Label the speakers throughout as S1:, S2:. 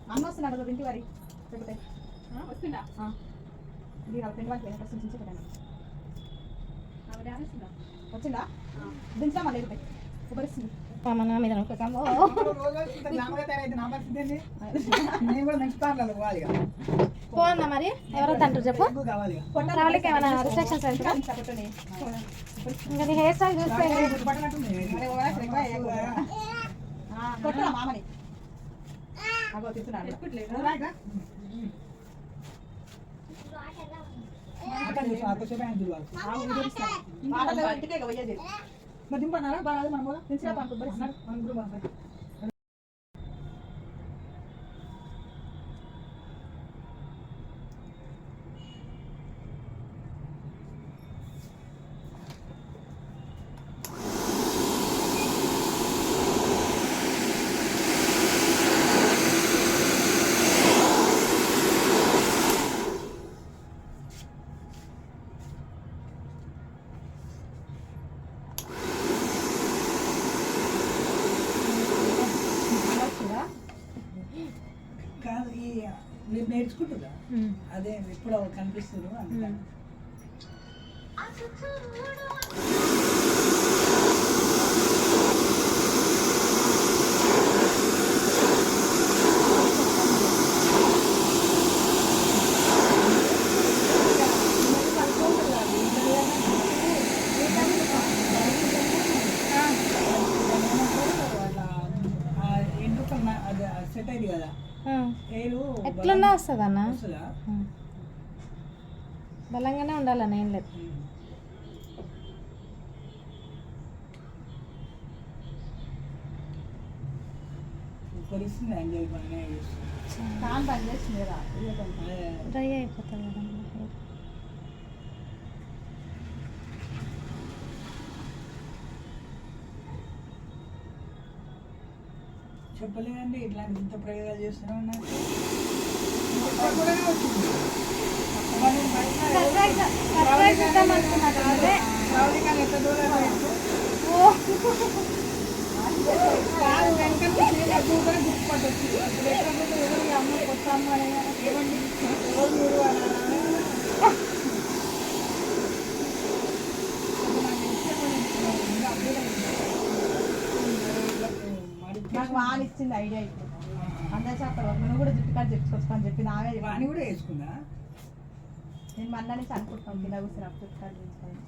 S1: అన్న వస్తున్నాడు కదా ఇంటి వారి లేకపోతే వస్తుందా మీరు ఫ్రెండ్ వాళ్ళకి చూపించకండి వచ్చిందా దించామా లేకపోతే ఉపరిస్తుంది మీద పోందా మరి ఎవరో తంటారు చెప్పు వాళ్ళకి ఏమైనా రిస్ట్రిక్షన్స్ ఇంకా నీ హెయిర్ స్టైల్ చూస్తే మామని అగో తిప్పుతున్నాడు ఇంటికే పోయేది మరి దింపన్నారా బాగా మనం దించినా పంపుతారు మనం గురు పంపాలి
S2: మీరు నేర్చుకుంటున్నా అదే ఎప్పుడు కనిపిస్తుంది అందుకని సెట్ అయింది కదా
S1: ఎట్లన్నా వస్తుంది అన్న బలంగానే ఉండాలన్న ఏం లేదు డ్రై అయిపోతుంది కదా
S2: చెప్పలేదండి ఇట్లాంటి ఇంత ప్రయోగాలు చేస్తున్నాం అమ్మ కొత్త అమ్మ ఏమండి
S1: వాని ఇచ్చింది ఐడియా ఇప్పుడు అందరూ చెప్పారు నువ్వు కూడా జుట్టు కాడ చెప్పుకోవచ్చు అని చెప్పి నావే
S2: వాణి కూడా వేసుకుందా?
S1: నేను మన్నా నుంచి అనుకుంటున్నాను కింద కూర్చుని జుట్టు కాడ చేసుకోవాలి.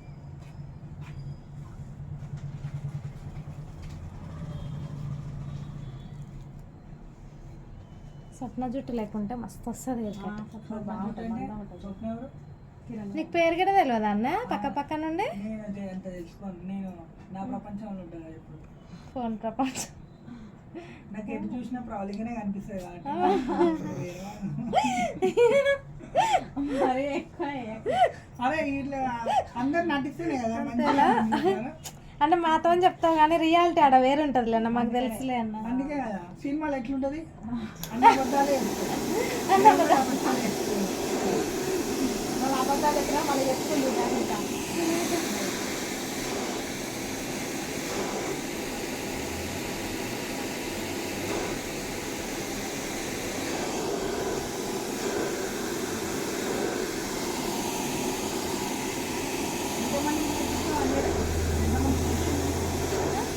S3: స్వప్న జుట్టు లేకుంటే మస్తు వస్తుంది
S1: బాగుంటుంది
S2: స్వప్న ఎవరు?
S3: నీకు పేరు కూడా తెలియదు అన్న పక్క పక్క నుండి
S2: నేను అదే అంత తెలుసుకోను. నేను నా ప్రపంచంలో ఉంటాను కదా ఇప్పుడు.
S3: ఫోన్ ప్రపంచం
S2: నాకు ఎటు చూసినా ప్రాబ్లంగానే కనిపిస్తుంది కాబట్టి
S1: మరీ ఎక్కువ
S2: అదే ఇట్లా అందరు నటిస్తేనే కదా
S3: అంతేనా? అంటే మాతో చెప్తాం కానీ రియాలిటీ ఆడ వేరు ఉంటుంది అన్న మాకు తెలుసులే అన్న.
S2: అందుకే కదా సినిమాలు ఎట్లుంటది అన్ని అబద్ధాలే చెప్తారు.
S1: మన అబద్ధాలు దగ్గర మళ్ళీ చెప్పుకుంది ఇంకా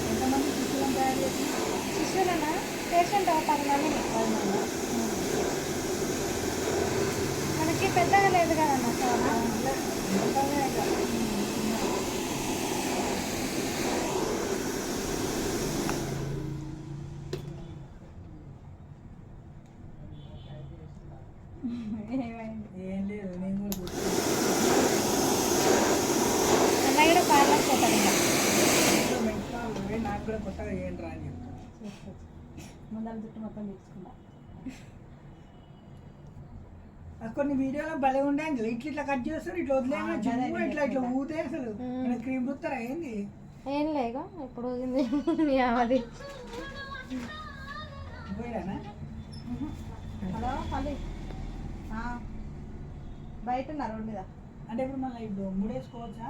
S2: ఎంతమంది శిష్యులను తయారు చేసి
S3: శిష్యులనా పేషెంట్ 10 మంది మనకి పెద్దగా లేదు కదన్న చాలా
S1: ఏమైంది
S2: ఏం లేదు నేను కూడా కూర్చున్నా.
S3: అన్న కూడా పార్లర్ పోతాడు ఇంకా
S2: ఇంట్లో మెట్రాలు పోయి నాకు కూడా కొత్తగా ఏంటి రా అని చెప్తాను.
S1: ముందర జుట్టు మొత్తం తీసుకుందా
S2: కొన్ని వీడియోలో భలే ఉండే ఇట్లా ఇట్లా కట్ చేస్తారు ఇట్లా వదిలేమో జిమ్ము ఇట్లా ఇట్లా ఊతే అసలు క్రీమ్ రుస్తారా ఏంది?
S3: ఏం లేగా ఇప్పుడు ఊగింది మీ ఆమెది
S2: పోయిరానా?
S1: హలో పల్లి బయట ఉన్నా రోడ్ మీద
S2: అంటే ఇప్పుడు మళ్ళీ ఇప్పుడు ముడేసుకోవచ్చా?